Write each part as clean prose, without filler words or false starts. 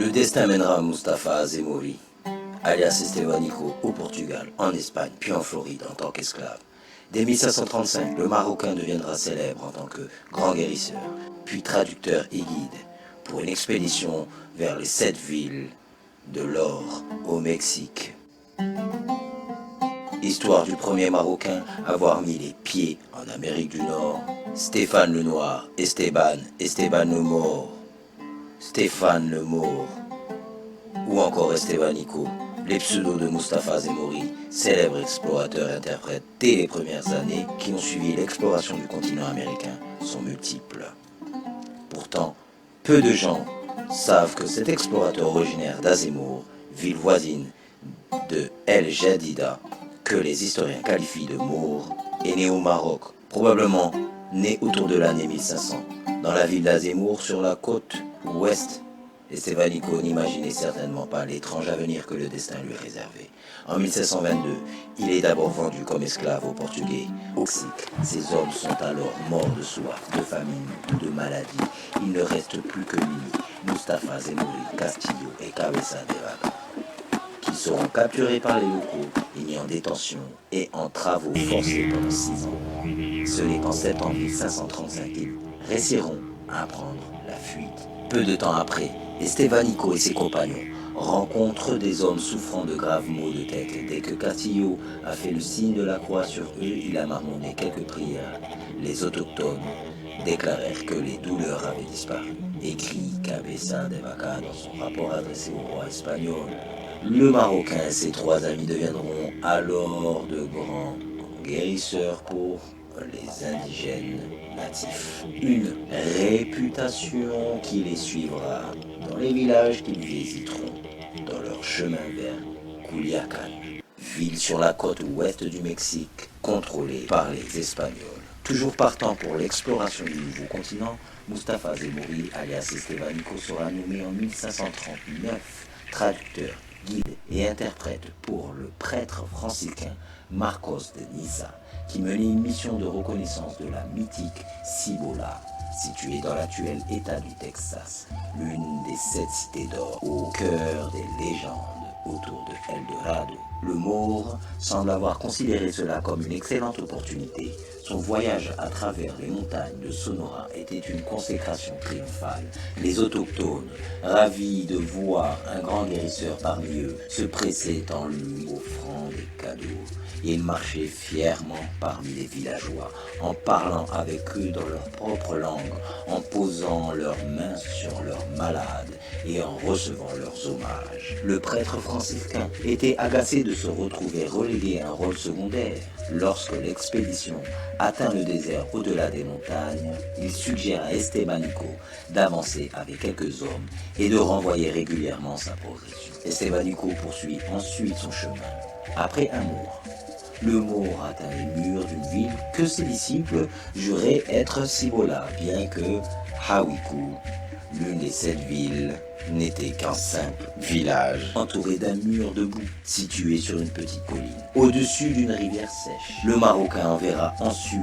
Le destin mènera Mustapha Azemmouri, alias Estevanico, au Portugal, en Espagne, puis en Floride en tant qu'esclave. Dès 1535, le Marocain deviendra célèbre en tant que grand guérisseur, puis traducteur et guide pour une expédition vers les 7 villes de l'or au Mexique. Histoire du premier Marocain à avoir mis les pieds en Amérique du Nord, Stéphane le Noir, Esteban le Mort, Stéphane le Mort, ou encore Estevanico, les pseudos de Mustapha Azemmouri, célèbre explorateur et interprète dès les premières années qui ont suivi l'exploration du continent américain, sont multiples. Pourtant, peu de gens savent que cet explorateur originaire d'Azemmour, ville voisine de El Jadida, que les historiens qualifient de Mour, est né au Maroc, probablement né autour de l'année 1500, dans la ville d'Azemmour sur la côte ouest. Estevanico n'imaginait certainement pas l'étrange avenir que le destin lui réservait. En 1722, il est d'abord vendu comme esclave aux Portugais. Au Mexique, ces hommes sont alors morts de soif, de famine ou de maladie. Il ne reste plus que lui, Mustapha Azemmouri, Castillo et Cabeza de Vaca, qui seront capturés par les locaux et mis en détention et en travaux forcés pendant 6 ans. Ce n'est qu'en septembre 1535 qu'ils réussiront à prendre la fuite. Peu de temps après, Estevanico et ses compagnons rencontrent des hommes souffrant de graves maux de tête. Dès que Castillo a fait le signe de la croix sur eux, il a marmonné quelques prières. Les autochtones déclarèrent que les douleurs avaient disparu. Écrit Cabeza de Vaca dans son rapport adressé au roi espagnol. Le Marocain et ses 3 amis deviendront alors de grands guérisseurs pour les indigènes natifs. Une réputation qui les suivra dans les villages qu'ils visiteront dans leur chemin vers Culiacán, ville sur la côte ouest du Mexique, contrôlée par les Espagnols. Toujours partant pour l'exploration du nouveau continent, Mustapha Azemmouri, alias Estevanico, sera nommé en 1539 traducteur, guide et interprète pour le prêtre franciscain Marcos de Niza, qui menait une mission de reconnaissance de la mythique Cibola, située dans l'actuel État du Texas, l'une des 7 cités d'or au cœur des légendes autour de El Dorado. Le Maure semble avoir considéré cela comme une excellente opportunité. Son voyage à travers les montagnes de Sonora était une consécration triomphale. Les autochtones, ravis de voir un grand guérisseur parmi eux, se pressaient en lui, offrant des cadeaux. Il marchait fièrement parmi les villageois, en parlant avec eux dans leur propre langue, en posant leurs mains sur leurs malades et en recevant leurs hommages. Le prêtre franciscain était agacé de se retrouver relégué à un rôle secondaire. Lorsque l'expédition atteint le désert au-delà des montagnes, il suggère à Estevanico d'avancer avec quelques hommes et de renvoyer régulièrement sa progression. Estevanico poursuit ensuite son chemin. Après un mois, le Maure atteint les murs d'une ville que ses disciples juraient être Cibola, bien que Hawiku, l'une des 7 villes, n'était qu'un simple village entouré d'un mur de boue situé sur une petite colline, au-dessus d'une rivière sèche. Le Marocain enverra ensuite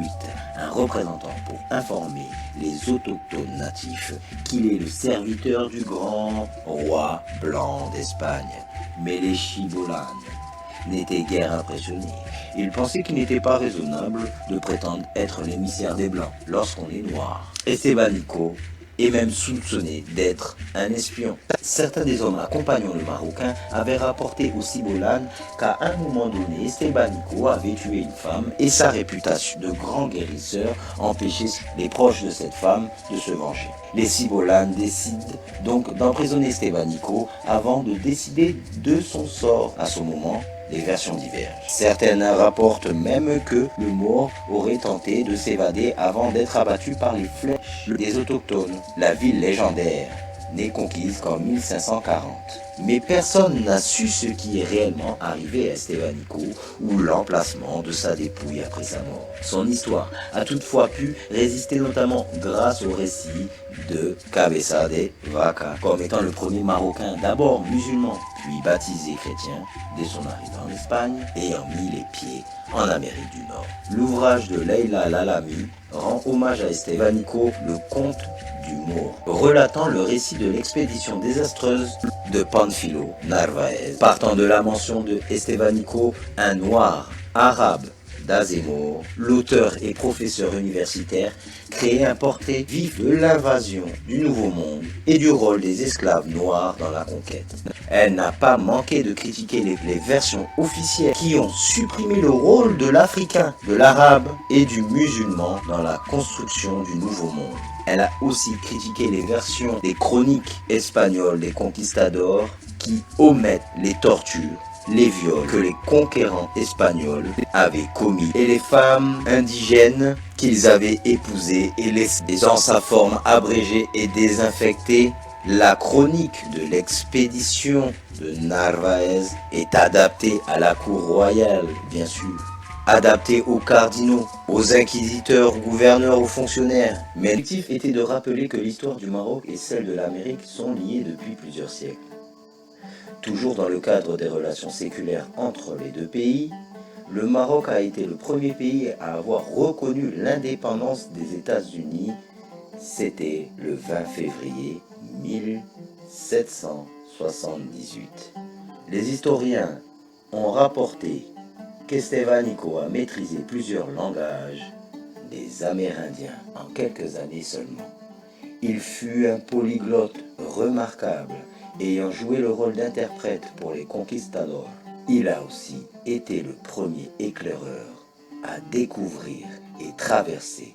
un représentant pour informer les autochtones natifs qu'il est le serviteur du grand roi blanc d'Espagne. Mais les Chibolanes n'étaient guère impressionnés. Ils pensaient qu'il n'était pas raisonnable de prétendre être l'émissaire des Blancs lorsqu'on est noir. Estevanico est même soupçonné d'être un espion. Certains des hommes accompagnant le Marocain avaient rapporté aux Cibolanes qu'à un moment donné, Estevanico avait tué une femme et sa réputation de grand guérisseur empêchait les proches de cette femme de se venger. Les Cibolanes décident donc d'emprisonner Estevanico avant de décider de son sort. À ce moment, les versions divergent. Certaines rapportent même que le Maure aurait tenté de s'évader avant d'être abattu par les flèches des autochtones. La ville légendaire n'est conquise qu'en 1540. Mais personne n'a su ce qui est réellement arrivé à Estevanico ou l'emplacement de sa dépouille après sa mort. Son histoire a toutefois pu résister notamment grâce au récit de Cabeza de Vaca comme étant le premier Marocain, d'abord musulman, puis baptisé chrétien dès son arrivée en Espagne, ayant mis les pieds en Amérique du Nord. L'ouvrage de Leila Lalami, rend hommage à Estevanico, le comte du Mour, relatant le récit de l'expédition désastreuse de Panfilo Narvaez, partant de la mention de Estevanico, un noir arabe d'Azemmour, l'auteur et professeur universitaire, créé un portrait vif de l'invasion du Nouveau Monde et du rôle des esclaves noirs dans la conquête. Elle n'a pas manqué de critiquer les versions officielles qui ont supprimé le rôle de l'Africain, de l'Arabe et du musulman dans la construction du Nouveau Monde. Elle a aussi critiqué les versions des chroniques espagnoles des conquistadors qui omettent les tortures, les viols que les conquérants espagnols avaient commis et les femmes indigènes qu'ils avaient épousées et laissées dans sa forme abrégée et désinfectée. La chronique de l'expédition de Narvaez est adaptée à la cour royale, bien sûr, adaptée aux cardinaux, aux inquisiteurs, aux gouverneurs, aux fonctionnaires. Mais l'objectif était de rappeler que l'histoire du Maroc et celle de l'Amérique sont liées depuis plusieurs siècles. Toujours dans le cadre des relations séculaires entre les deux pays, le Maroc a été le premier pays à avoir reconnu l'indépendance des États-Unis. C'était le 20 février 1778. Les historiens ont rapporté qu'Estevanico a maîtrisé plusieurs langages des Amérindiens en quelques années seulement. Il fut un polyglotte remarquable, ayant joué le rôle d'interprète pour les conquistadors. Il a aussi été le premier éclaireur à découvrir et traverser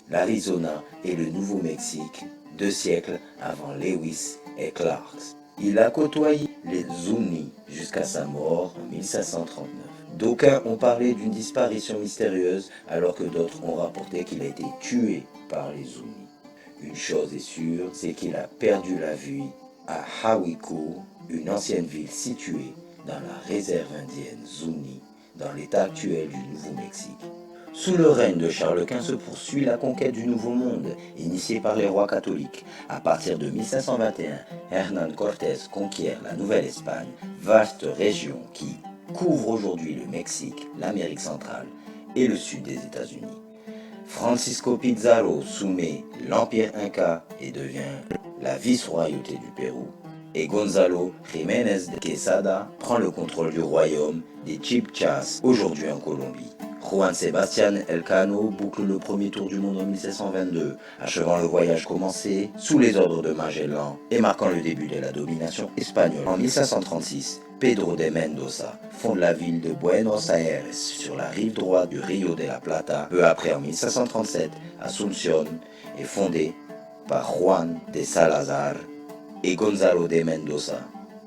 l'Arizona et le Nouveau-Mexique 2 siècles avant Lewis et Clark. Il a côtoyé les Zuni jusqu'à sa mort en 1539. D'aucuns ont parlé d'une disparition mystérieuse alors que d'autres ont rapporté qu'il a été tué par les Zuni. Une chose est sûre, c'est qu'il a perdu la vie à Hawiku, une ancienne ville située dans la réserve indienne Zuni, dans l'état actuel du Nouveau-Mexique. Sous le règne de Charles Quint se poursuit la conquête du Nouveau Monde, initiée par les rois catholiques. À partir de 1521, Hernán Cortés conquiert la Nouvelle-Espagne, vaste région qui couvre aujourd'hui le Mexique, l'Amérique centrale et le sud des États-Unis. Francisco Pizarro soumet l'Empire Inca et devient la vice-royauté du Pérou. Et Gonzalo Jiménez de Quesada prend le contrôle du royaume des Chibchas, aujourd'hui en Colombie. Juan Sebastián Elcano boucle le premier tour du monde en 1722, achevant le voyage commencé sous les ordres de Magellan et marquant le début de la domination espagnole. En 1536, Pedro de Mendoza fonde la ville de Buenos Aires sur la rive droite du Rio de la Plata. Peu après, en 1537, Asunción est fondée par Juan de Salazar et Gonzalo de Mendoza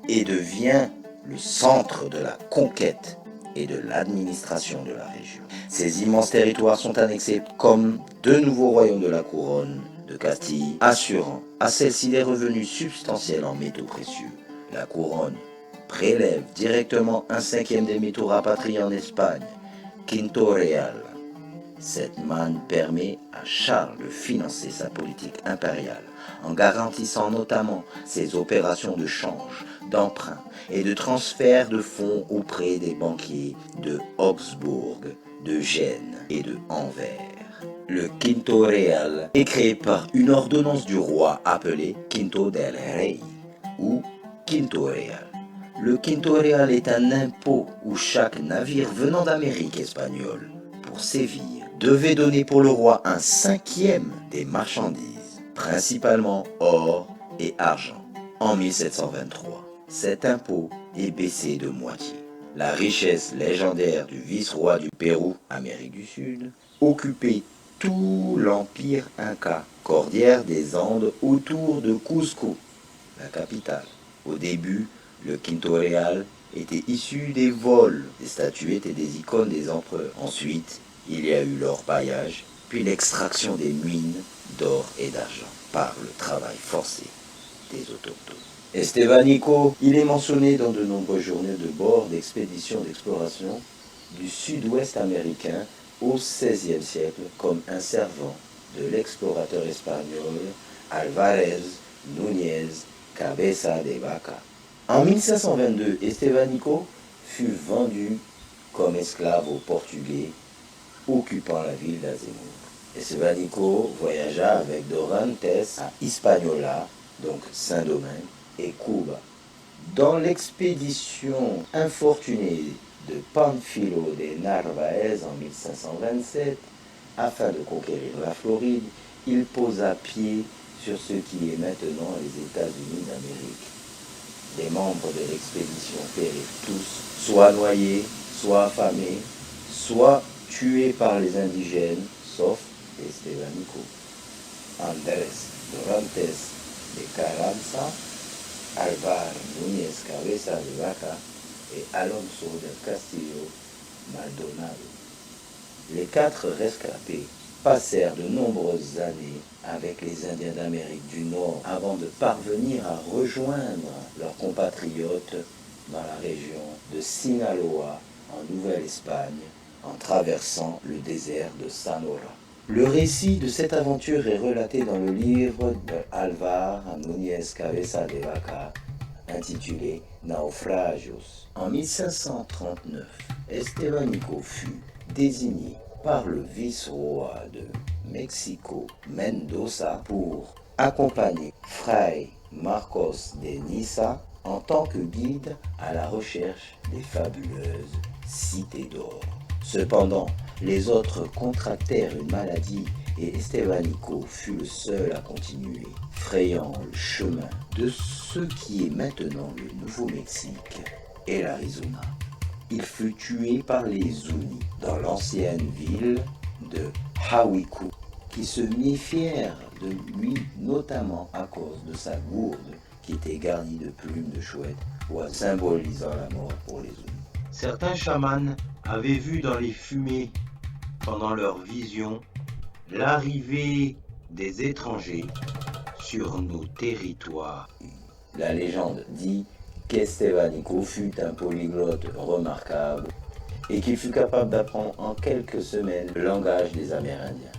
et devient le centre de la conquête et de l'administration de la région. Ces immenses territoires sont annexés comme 2 nouveaux royaumes de la couronne de Castille, assurant à celle-ci des revenus substantiels en métaux précieux. La couronne prélève directement 1/5 des métaux rapatriés en Espagne, Quinto Real. Cette manne permet à Charles de financer sa politique impériale en garantissant notamment ses opérations de change, d'emprunt et de transfert de fonds auprès des banquiers de Augsbourg, de Gênes et de Anvers. Le Quinto Real est créé par une ordonnance du roi appelée Quinto del Rey ou Quinto Real. Le Quinto Real est un impôt où chaque navire venant d'Amérique espagnole pour sévir devait donner pour le roi 1/5 des marchandises, principalement or et argent. En 1723, cet impôt est baissé de moitié. La richesse légendaire du vice-roi du Pérou, Amérique du Sud, occupait tout l'empire Inca, cordillère des Andes autour de Cusco, la capitale. Au début, le Quinto Real était issu des vols, des statuettes et des icônes des empereurs. Ensuite, il y a eu l'orpaillage, puis l'extraction des mines d'or et d'argent par le travail forcé des autochtones. Estevanico, il est mentionné dans de nombreux journaux de bord d'expéditions d'exploration du sud-ouest américain au XVIe siècle comme un servant de l'explorateur espagnol Álvarez Núñez Cabeza de Vaca. En 1522, Estevanico fut vendu comme esclave aux Portugais occupant la ville d'Azemmour. Estebanico voyagea avec Dorantes à Hispaniola, donc Saint-Domingue, et Cuba. Dans l'expédition infortunée de Panfilo de Narvaez en 1527, afin de conquérir la Floride, il posa pied sur ce qui est maintenant les États-Unis d'Amérique. Les membres de l'expédition périrent tous, soit noyés, soit affamés, soit tués par les indigènes, sauf Estebanico. Andrés Dorantes de Carranza, Álvar Núñez Cabeza de Vaca et Alonso del Castillo Maldonado. Les 4 rescapés passèrent de nombreuses années avec les Indiens d'Amérique du Nord avant de parvenir à rejoindre leurs compatriotes dans la région de Sinaloa en Nouvelle-Espagne en traversant le désert de Sonora. Le récit de cette aventure est relaté dans le livre de Álvar Núñez Cabeza de Vaca intitulé Naufragios. En 1539, Estebanico fut désigné par le vice-roi de Mexico, Mendoza, pour accompagner Fray Marcos de Niza en tant que guide à la recherche des fabuleuses cités d'or. Cependant, les autres contractèrent une maladie et Estebanico fut le seul à continuer, frayant le chemin de ce qui est maintenant le Nouveau-Mexique et l'Arizona. Il fut tué par les Zuni dans l'ancienne ville de Hawiku, qui se méfièrent de lui notamment à cause de sa gourde qui était garnie de plumes de chouette, symbolisant la mort pour les Zuni. Certains chamans avaient vu dans les fumées, pendant leur vision, l'arrivée des étrangers sur nos territoires. La légende dit qu'Estebanico fut un polyglotte remarquable et qu'il fut capable d'apprendre en quelques semaines le langage des Amérindiens.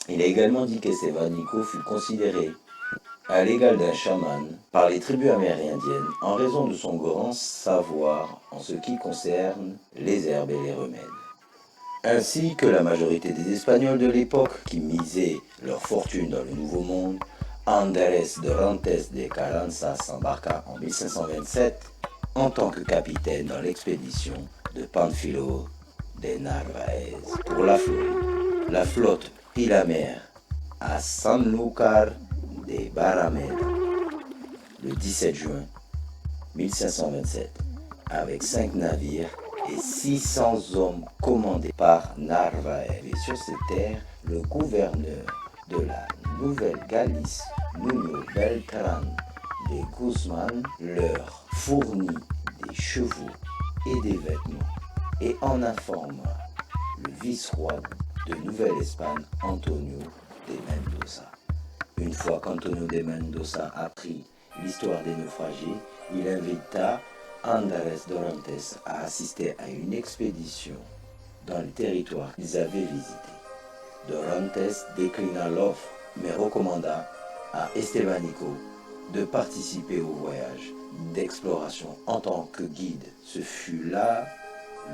Il a également dit qu'Estebanico fut considéré à l'égal d'un chaman par les tribus amérindiennes en raison de son grand savoir en ce qui concerne les herbes et les remèdes. Ainsi que la majorité des Espagnols de l'époque qui misaient leur fortune dans le Nouveau Monde, Andrés Dorantes de Carranza s'embarqua en 1527 en tant que capitaine dans l'expédition de Panfilo de Narvaez pour la Floride. La flotte prit la mer à Sanlúcar de Barrameda le 17 juin 1527 avec 5 navires et 600 hommes commandés par Narvaez. Et sur ces terres, le gouverneur de la Nouvelle-Galice, Nuno Beltrán de Guzmán, leur fournit des chevaux et des vêtements et en informa le vice-roi de Nouvelle-Espagne, Antonio de Mendoza. Une fois qu'Antonio de Mendoza apprit l'histoire des naufragés, il invita Andrés Dorantes a assisté à une expédition dans le territoire qu'ils avaient visité. Dorantes déclina l'offre, mais recommanda à Estebanico de participer au voyage d'exploration en tant que guide. Ce fut là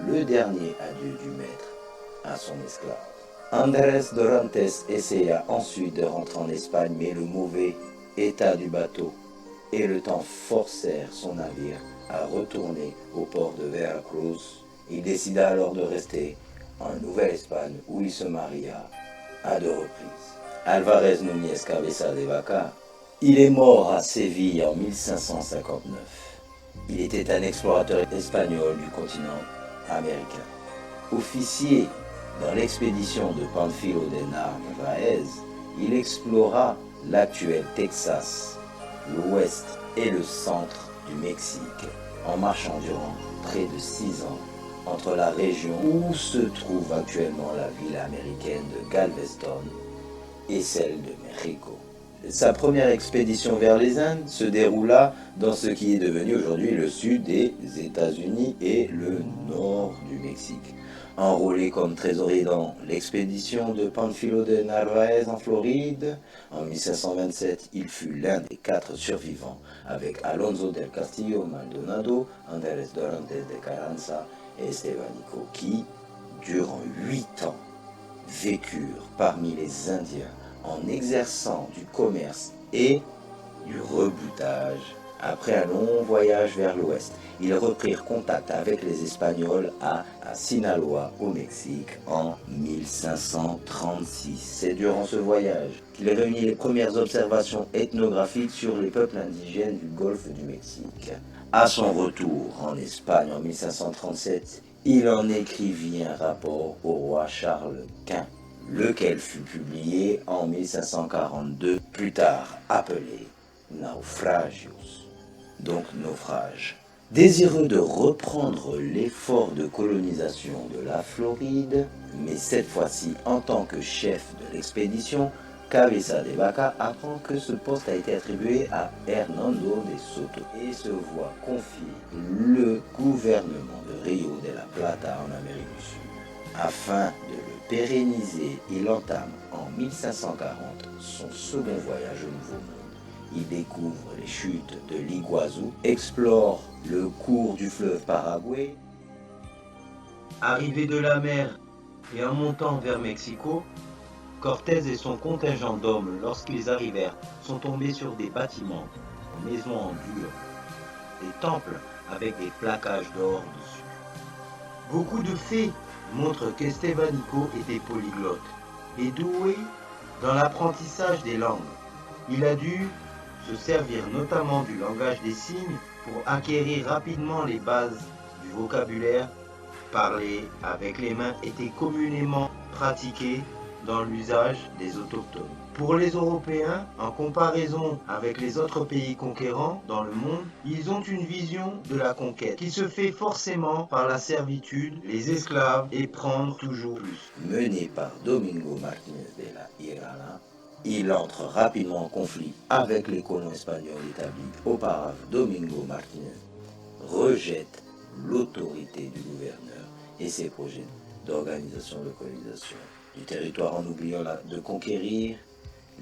le dernier adieu du maître à son esclave. Andrés Dorantes essaya ensuite de rentrer en Espagne, mais le mauvais état du bateau et le temps forcèrent son navire à retourner au port de Veracruz. Il décida alors de rester en Nouvelle-Espagne où il se maria à 2 reprises. Álvarez Núñez Cabeza de Vaca, il est mort à Séville en 1559. Il était un explorateur espagnol du continent américain. Officier dans l'expédition de Panfilo de Narvaez, il explora l'actuel Texas, l'ouest et le centre du Mexique, en marchant durant près de 6 ans entre la région où se trouve actuellement la ville américaine de Galveston et celle de Mexico. Sa première expédition vers les Indes se déroula dans ce qui est devenu aujourd'hui le sud des États-Unis et le nord du Mexique. Enrôlé comme trésorier dans l'expédition de Panfilo de Narvaez en Floride, en 1527, il fut l'un des 4 survivants avec Alonso del Castillo Maldonado, Andrés Dorantes de Carranza et Estebanico qui, durant 8 ans, vécurent parmi les Indiens en exerçant du commerce et du reboutage. Après un long voyage vers l'ouest, ils reprirent contact avec les Espagnols à Sinaloa, au Mexique, en 1536. C'est durant ce voyage qu'il réunit les premières observations ethnographiques sur les peuples indigènes du golfe du Mexique. À son retour en Espagne en 1537, il en écrivit un rapport au roi Charles Quint, lequel fut publié en 1542, plus tard appelé Naufragios, donc naufrage. Désireux de reprendre l'effort de colonisation de la Floride, mais cette fois-ci en tant que chef de l'expédition, Cabeza de Vaca apprend que ce poste a été attribué à Hernando de Soto et se voit confier le gouvernement de Rio de la Plata en Amérique du Sud. Afin de le pérenniser, il entame en 1540 son second voyage au Nouveau Monde. Il découvre les chutes de l'Iguazú, explore le cours du fleuve Paraguay. Arrivé de la mer et en montant vers Mexico, Cortés et son contingent d'hommes, lorsqu'ils arrivèrent, sont tombés sur des bâtiments, maisons en dur, des temples avec des plaquages d'or dessus. Beaucoup de faits montrent qu'Estebanico était polyglotte et doué dans l'apprentissage des langues. Il a dû se servir notamment du langage des signes pour acquérir rapidement les bases du vocabulaire. Parler avec les mains était communément pratiqué dans l'usage des autochtones. Pour les Européens, en comparaison avec les autres pays conquérants dans le monde, ils ont une vision de la conquête qui se fait forcément par la servitude, les esclaves et prendre toujours plus. Mené par Domingo Martínez de la Hirala, il entre rapidement en conflit avec les colons espagnols établis auparavant. Domingo Martínez rejette l'autorité du gouverneur et ses projets d'organisation de colonisation du territoire en oubliant de conquérir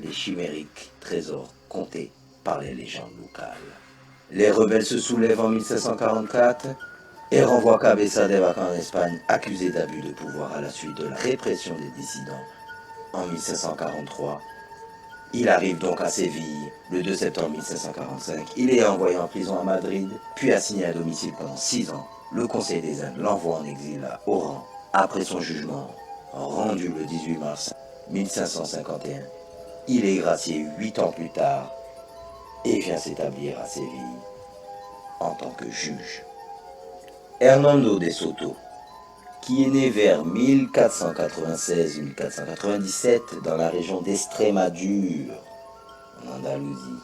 les chimériques trésors comptés par les légendes locales. Les rebelles se soulèvent en 1744 et renvoient Cabeza de Vaca en Espagne, accusé d'abus de pouvoir à la suite de la répression des dissidents en 1743. Il arrive donc à Séville le 2 septembre 1745. Il est envoyé en prison à Madrid, puis assigné à domicile pendant 6 ans. Le Conseil des Indes l'envoie en exil à Oran. Après son jugement, rendu le 18 mars 1551, il est gracié 8 ans plus tard et vient s'établir à Séville en tant que juge. Hernando de Soto, qui est né vers 1496-1497 dans la région d'Estrémadure, en Andalousie.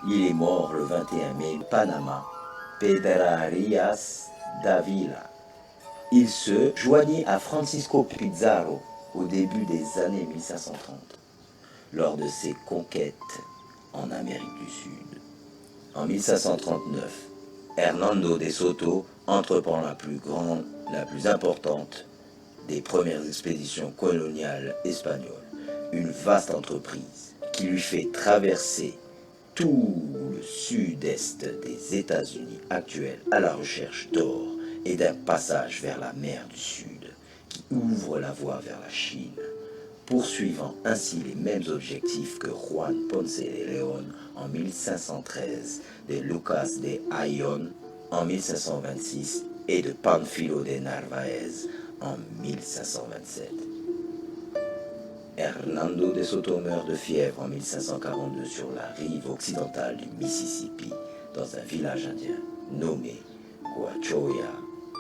Il est mort le 21 mai, Panama, Pedrarias d'Avila. Il se joignit à Francisco Pizarro au début des années 1530, lors de ses conquêtes en Amérique du Sud. En 1539, Hernando de Soto entreprend la plus importante des premières expéditions coloniales espagnoles, une vaste entreprise qui lui fait traverser tout le sud-est des États-Unis actuels à la recherche d'or et d'un passage vers la mer du Sud qui ouvre la voie vers la Chine, poursuivant ainsi les mêmes objectifs que Juan Ponce de León en 1513, de Lucas de Ayllón en 1526 et de Panfilo de Narváez en 1527. Hernando de Soto meurt de fièvre en 1542 sur la rive occidentale du Mississippi, dans un village indien nommé Guachoya,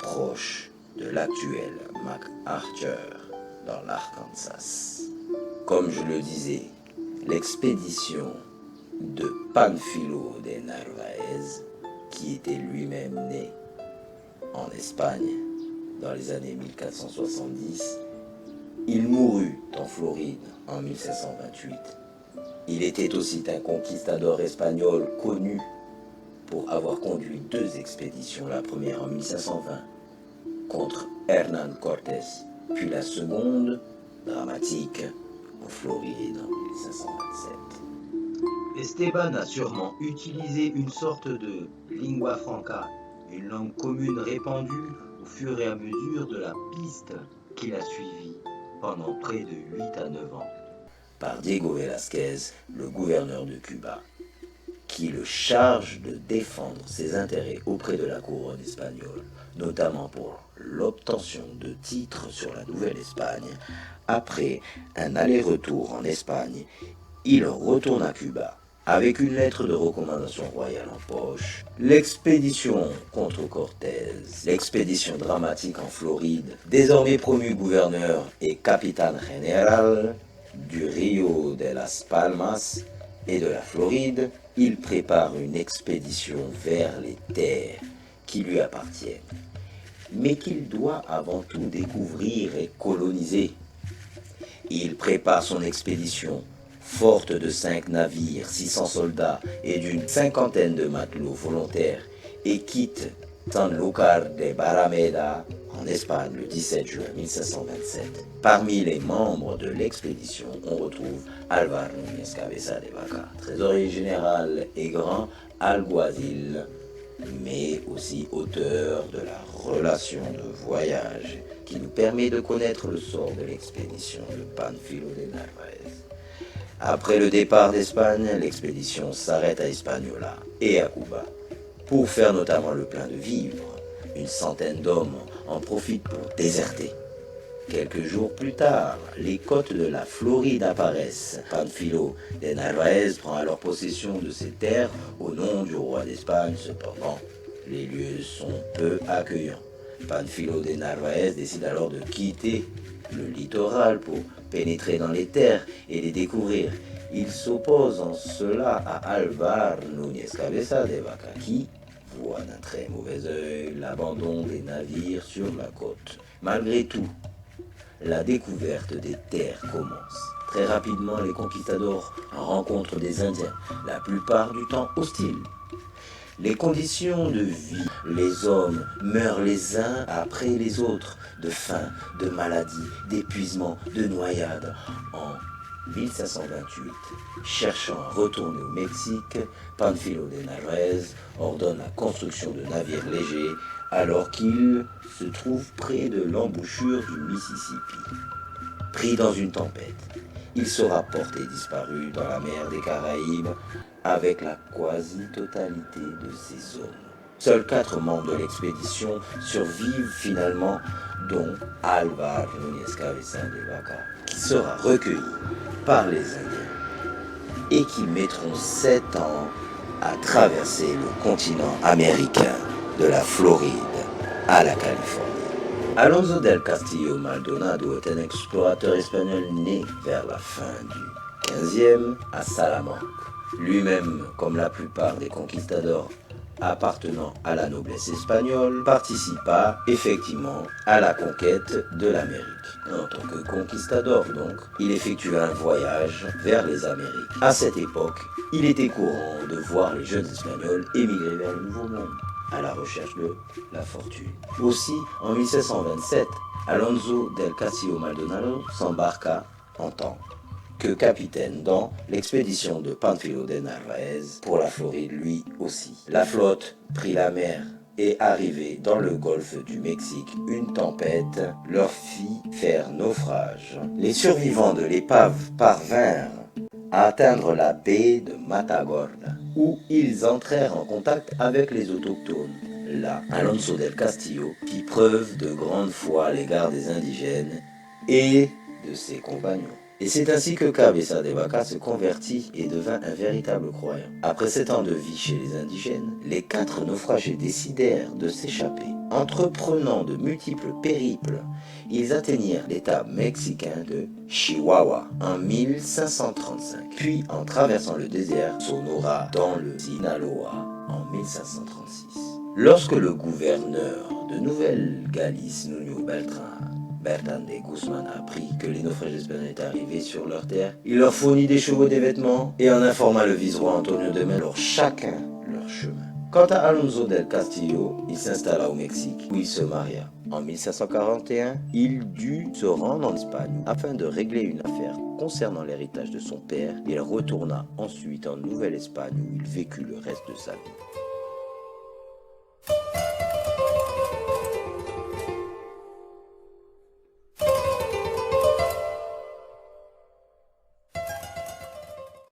proche de l'actuel MacArthur, dans l'Arkansas. Comme je le disais, l'expédition de Panfilo de Narváez, qui était lui-même né en Espagne dans les années 1470, il mourut en Floride en 1528. Il était aussi un conquistador espagnol connu pour avoir conduit 2 expéditions, la première en 1520 contre Hernán Cortés, puis la seconde, dramatique, en Floride en 1527. Esteban a sûrement utilisé une sorte de lingua franca, une langue commune répandue au fur et à mesure de la piste qu'il a suivie. pendant près de 8 à 9 ans. Par Diego Velázquez, le gouverneur de Cuba, qui le charge de défendre ses intérêts auprès de la couronne espagnole, notamment pour l'obtention de titres sur la Nouvelle-Espagne. Après un aller-retour en Espagne, il retourne à Cuba avec une lettre de recommandation royale en poche. L'expédition contre Cortés, l'expédition dramatique en Floride, désormais promu gouverneur et capitaine général du Rio de las Palmas et de la Floride, il prépare une expédition vers les terres qui lui appartiennent, mais qu'il doit avant tout découvrir et coloniser. Il prépare son expédition, forte de 5 navires, 600 soldats et d'une cinquantaine de matelots volontaires, et quitte Sanlúcar de Barrameda en Espagne le 17 juin 1527. Parmi les membres de l'expédition, on retrouve Álvar Núñez Cabeza de Vaca, trésorier général et grand alguazil, mais aussi auteur de la relation de voyage qui nous permet de connaître le sort de l'expédition de Pánfilo de Narváez. Après le départ d'Espagne, l'expédition s'arrête à Hispaniola et à Cuba pour faire notamment le plein de vivres. Une centaine d'hommes en profitent pour déserter. Quelques jours plus tard, les côtes de la Floride apparaissent. Pánfilo de Narváez prend alors possession de ces terres au nom du roi d'Espagne. Cependant, les lieux sont peu accueillants. Pánfilo de Narváez décide alors de quitter le littoral pour pénétrer dans les terres et les découvrir. Il s'oppose en cela à Álvar Núñez Cabeza de Vaca qui voit d'un très mauvais œil l'abandon des navires sur la côte. Malgré tout, la découverte des terres commence. Très rapidement, les conquistadors rencontrent des Indiens, la plupart du temps hostiles. Les conditions de vie, les hommes meurent les uns après les autres, de faim, de maladie, d'épuisement, de noyade. En 1528, cherchant à retourner au Mexique, Pánfilo de Narváez ordonne la construction de navires légers alors qu'il se trouve près de l'embouchure du Mississippi. Pris dans une tempête, il sera porté disparu dans la mer des Caraïbes avec la quasi-totalité de ses hommes. Seuls 4 membres de l'expédition survivent finalement, dont Álvar Núñez Cabeza de Vaca, qui sera recueilli par les Indiens et qui mettront 7 ans à traverser le continent américain de la Floride à la Californie. Alonso del Castillo Maldonado est un explorateur espagnol né vers la fin du XVe à Salamanque. Lui-même, comme la plupart des conquistadors appartenant à la noblesse espagnole, participa effectivement à la conquête de l'Amérique. En tant que conquistador donc, il effectua un voyage vers les Amériques. À cette époque, il était courant de voir les jeunes Espagnols émigrer vers le Nouveau Monde, à la recherche de la fortune. Aussi, en 1727, Alonso del Castillo Maldonado s'embarqua en tant que capitaine dans l'expédition de Pánfilo de Narváez pour la Floride lui aussi. La flotte prit la mer et arrivée dans le golfe du Mexique, une tempête leur fit faire naufrage. Les survivants de l'épave parvinrent à atteindre la baie de Matagorda, où ils entrèrent en contact avec les autochtones. Là, Alonso del Castillo fit preuve de grande foi à l'égard des indigènes et de ses compagnons. Et c'est ainsi que Cabeza de Vaca se convertit et devint un véritable croyant. Après 7 ans de vie chez les indigènes, les 4 naufragés décidèrent de s'échapper. Entreprenant de multiples périples, ils atteignirent l'état mexicain de Chihuahua en 1535, puis en traversant le désert Sonora dans le Sinaloa en 1536. Lorsque le gouverneur de Nouvelle-Galice, Nuño Bertrand de Guzman apprit que les naufragés espagnols étaient arrivés sur leur terre, il leur fournit des chevaux, des vêtements et en informa le vice-roi Antonio de Melo, chacun leur chemin. Quant à Alonso del Castillo, il s'installa au Mexique où il se maria. En 1541, il dut se rendre en Espagne afin de régler une affaire concernant l'héritage de son père. Il retourna ensuite en Nouvelle-Espagne où il vécut le reste de sa vie.